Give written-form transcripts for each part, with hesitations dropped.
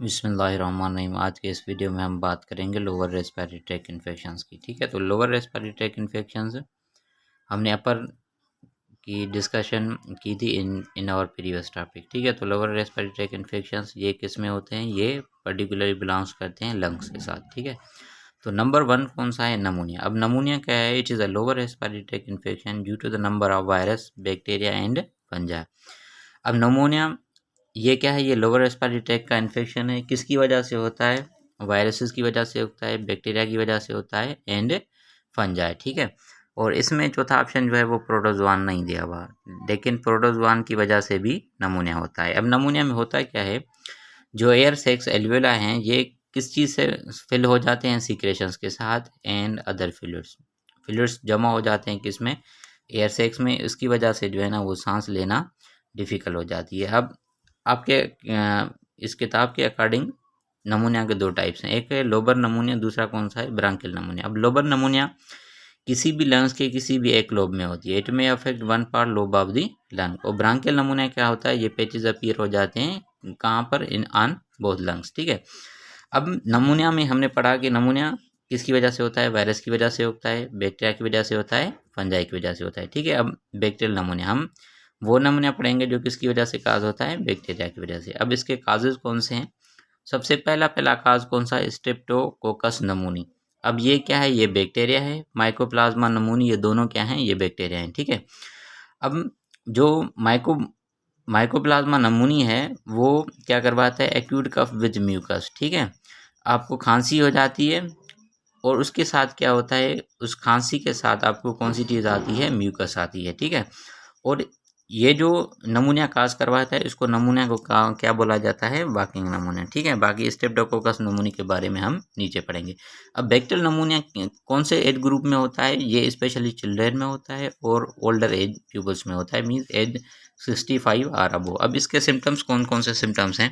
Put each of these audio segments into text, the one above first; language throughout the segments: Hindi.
बिस्मिल्लाहिर्रहमानिर्रहीम। आज के इस वीडियो में हम बात करेंगे लोअर रेस्पिरेटरी ट्रैक इन्फेक्शंस की। ठीक है, तो लोअर रेस्पिरेटरी ट्रैक इन्फेक्शंस हमने अपर की डिस्कशन की थी इन आवर प्रीवियस टॉपिक। ठीक है, तो लोअर रेस्पिरेटरी ट्रैक इन्फेक्शंस ये किस में होते हैं, ये पर्टिकुलरली बिलोंग्स करते हैं लंग्स के साथ। ठीक है, तो नंबर 1 कौन सा है, नमूनिया। अब नमूनिया क्या है, it is a lower respiratory tract infection due to the number of virus, bacteria and fungi. अब नमूनिया ये क्या है, ये लोअर रेस्पिरेटरी ट्रैक का इन्फेक्शन है। किसकी वजह से होता है, वायरसेस की वजह से होता है, बैक्टीरिया की वजह से होता है एंड फंजाई। ठीक है, और इसमें चौथा ऑप्शन जो है वो प्रोटोजोआन नहीं दिया हुआ, लेकिन प्रोटोजोआन की वजह से भी नमूनिया होता है। अब नमूनिया में होता क्या है, जो एयर सेक्स एल्वेला हैं ये किस चीज़ से फिल हो जाते हैं, सीक्रेशंस के साथ एंड अदर फ्लूइड्स जमा हो जाते हैं किस में, एयर सेक्स में। इसकी वजह से जो है ना वो सांस लेना डिफ़िकल्ट हो जाती है। अब आपके इस किताब के अकॉर्डिंग नमूनिया के 2 टाइप्स हैं, एक है लोबर नमूनिया, दूसरा कौन सा है, ब्रांकियल नमूनिया। अब लोबर नमूनिया किसी भी लंग्स के किसी भी एक लोब में होती है, इट में affect one part lobe of the lung. और ब्रांकियल नमूनिया क्या होता है, ये पैचेज अपीयर हो जाते हैं कहाँ पर, इन ऑन बोथ लंग्स। ठीक है, अब नमूनिया में हमने पढ़ा कि नमूनिया किसकी वजह से होता है, वायरस की वजह से होता है, बैक्टीरिया की वजह से होता है, फंजाई की वजह से होता है। ठीक है, अब बैक्टीरियल नमूनिया हम वो नमूनिया पढ़ेंगे जो किसकी वजह से काज होता है, बैक्टीरिया की वजह से। अब इसके काजेज कौन से हैं, सबसे पहला काज कौन सा, स्ट्रेप्टोकोकस नमूनी। अब ये क्या है, ये बैक्टीरिया है, माइकोप्लाज्मा नमूनी, ये दोनों क्या हैं, ये बैक्टीरिया हैं। ठीक है, अब जो माइकोप्लाज्मा नमूनी है वो क्या करवाता है, एक्यूट कफ विद म्यूकस। ठीक है, आपको खांसी हो जाती है और उसके साथ क्या होता है, उस खांसी के साथ आपको कौन सी चीज़ आती है, म्यूकस आती है। ठीक है, और ये जो नमूनिया काज करवाता है, इसको नमूनिया को क्या बोला जाता है, वाकिंग नमूनिया। ठीक है, बाकी स्ट्रेप्टोकोकस नमूनी के बारे में हम नीचे पढ़ेंगे। अब बैक्टीरियल नमूनिया कौन से एज ग्रुप में होता है, ये स्पेशली चिल्ड्रेन में होता है और ओल्डर एज पीपल्स में होता है, मीन्स एज 65 और अबो। अब इसके सिम्टम्स कौन कौन से सिम्टम्स हैं,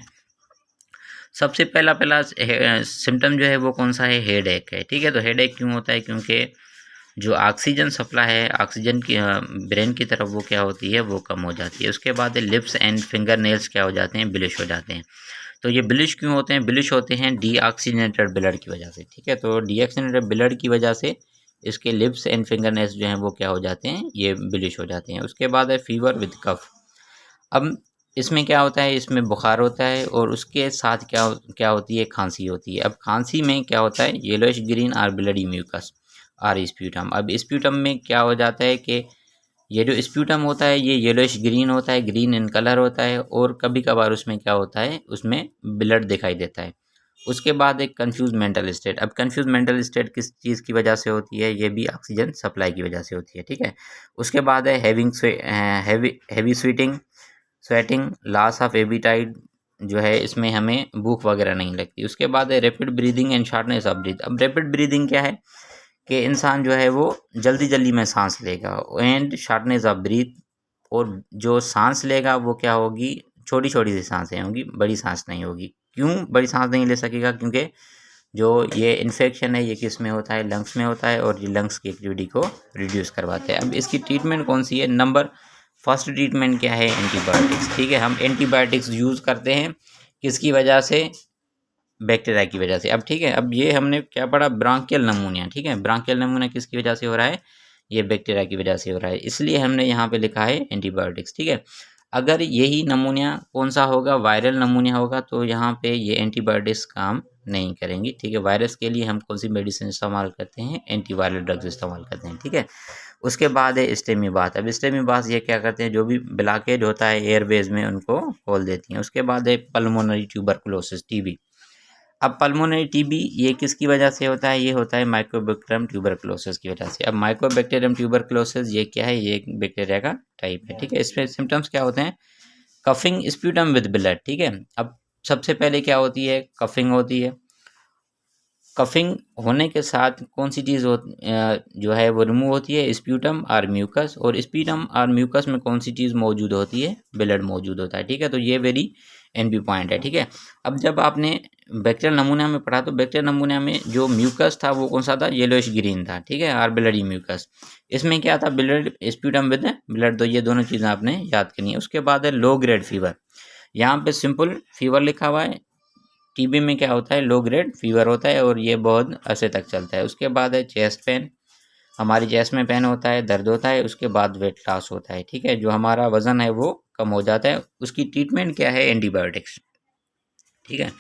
सबसे पहला सिम्टम जो है वो कौन सा है, हेड एक है। ठीक है, तो हेड एक क्यों होता है, क्योंकि जो ऑक्सीजन सप्लाई है, ऑक्सीजन की ब्रेन की तरफ वो क्या होती है, वो कम हो जाती है। उसके बाद लिप्स एंड फिंगर नेल्स क्या हो जाते हैं, ब्लिश हो जाते हैं। तो ये ब्लिश क्यों होते हैं, ब्लिश होते हैं डीऑक्सीजनेटेड ब्लड की वजह से। ठीक है, तो डीऑक्सीजनेटेड ब्लड की वजह से इसके लिप्स एंड फिंगर नेल्स जो हैं वो क्या हो जाते हैं, ये ब्लिश हो जाते हैं। उसके बाद है फीवर विद कफ। अब इसमें क्या होता है, इसमें बुखार होता है और उसके साथ क्या क्या होती है, खांसी होती है। अब खांसी में क्या होता है, येलोइश ग्रीन और ब्लडी म्यूकस और स्प्यूटम। अब स्प्यूटम में क्या हो जाता है कि ये जो स्प्यूटम होता है ये येलोइश ग्रीन होता है, ग्रीन इन कलर होता है, और कभी कभार उसमें क्या होता है, उसमें ब्लड दिखाई देता है। उसके बाद एक कंफ्यूज मेंटल स्टेट। अब कंफ्यूज मेंटल स्टेट किस चीज़ की वजह से होती है, ये भी ऑक्सीजन सप्लाई की वजह से होती है। ठीक है, उसके बाद है heavy sweating, loss of appetite जो है, इसमें हमें भूख वगैरह नहीं लगती। उसके बाद है rapid breathing and shortness of breath. अब रैपिड ब्रीदिंग क्या है कि इंसान जो है वो जल्दी जल्दी में सांस लेगा, एंड शॉर्टनेस ऑफ ब्रीथ, और जो सांस लेगा वो क्या होगी, छोटी छोटी सी सांसें होंगी, बड़ी सांस नहीं होगी। क्यों बड़ी सांस नहीं ले सकेगा, क्योंकि जो ये इन्फेक्शन है ये किस में होता है, लंग्स में होता है, और ये लंग्स की एक्टिविटी को रिड्यूस करवाते हैं। अब इसकी ट्रीटमेंट कौन सी है, नंबर फर्स्ट ट्रीटमेंट क्या है, एंटीबायोटिक्स। ठीक है, हम एंटीबायोटिक्स यूज़ करते हैं किसकी वजह से, बैक्टीरिया की वजह से। अब ठीक है, अब ये हमने क्या पढ़ा, ब्रांकियल नमूनिया। ठीक है, ब्रांकियल नमूनिया किसकी वजह से हो रहा है, ये बैक्टीरिया की वजह से हो रहा है, इसलिए हमने यहाँ पे लिखा है एंटीबायोटिक्स। ठीक है, अगर यही नमूनिया कौन सा होगा, वायरल नमूनिया होगा, तो यहाँ पे ये एंटीबायोटिक्स काम नहीं करेंगी। ठीक है, वायरस के लिए हम कौन सी मेडिसिन इस्तेमाल करते हैं, एंटीवायरल ड्रग्स इस्तेमाल करते हैं। ठीक है, उसके बाद है स्टेमीबाथ। अब स्टेमीबाथ ये क्या करते हैं, जो भी ब्लॉकेज होता है एयरवेज में उनको खोल देती हैं। उसके बाद है पल्मोनरी ट्यूबरकुलोसिस, टीबी। अब पल्मोनरी टीबी ये किसकी वजह से होता है, ये होता है माइकोबैक्टीरियम ट्यूबरकुलोसिस की वजह से। अब माइकोबैक्टीरियम ट्यूबरकुलोसिस ये क्या है, ये एक बैक्टीरिया का टाइप है। ठीक है, इसमें सिम्टम्स क्या होते हैं, कफिंग, स्प्यूटम विद ब्लड। ठीक है, अब सबसे पहले क्या होती है, कफिंग होती है। कफिंग होने के साथ कौन सी चीज़ जो है वो रिमूव होती है, स्प्यूटम और म्यूकस। और स्प्यूटम और म्यूकस में कौन सी चीज़ मौजूद होती है, ब्लड मौजूद होता है। ठीक है, तो ये वेरी एनपी पॉइंट है। ठीक है, अब जब आपने बैक्टीरियल नमूना में पढ़ा तो बैक्टीरियल नमूना में जो म्यूकस था वो कौन सा था, येलोइश ग्रीन था। ठीक है, और ब्लडी म्यूकस। इसमें क्या था, ब्लड, स्प्यूटम विद ब्लड, तो ये दोनों चीज़ें आपने याद करनी है। उसके बाद है लो ग्रेड फीवर, यहाँ पे सिंपल फीवर लिखा हुआ है। टीबी में क्या होता है, लो ग्रेड फीवर होता है और ये बहुत अरसे तक चलता है। उसके बाद है चेस्ट पेन, हमारी चेस्ट में पेन होता है, दर्द होता है, उसके बाद वेट लॉस होता है, ठीक है, जो हमारा वज़न है वो कम हो जाता है। उसकी ट्रीटमेंट क्या है, एंटीबायोटिक्स, ठीक है।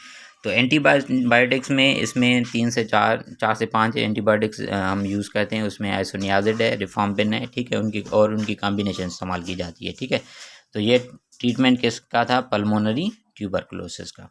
तो एंटीबायोटिक्स में इसमें 4 से 5 एंटीबायोटिक्स हम यूज़ करते हैं। उसमें आइसोनियाज़िड है, रिफाम्पिन है, ठीक है, उनकी कॉम्बिनेशन इस्तेमाल की जाती है, ठीक है। तो ये ट्रीटमेंट किसका था, पल्मोनरी ट्यूबरकुलोसिस का।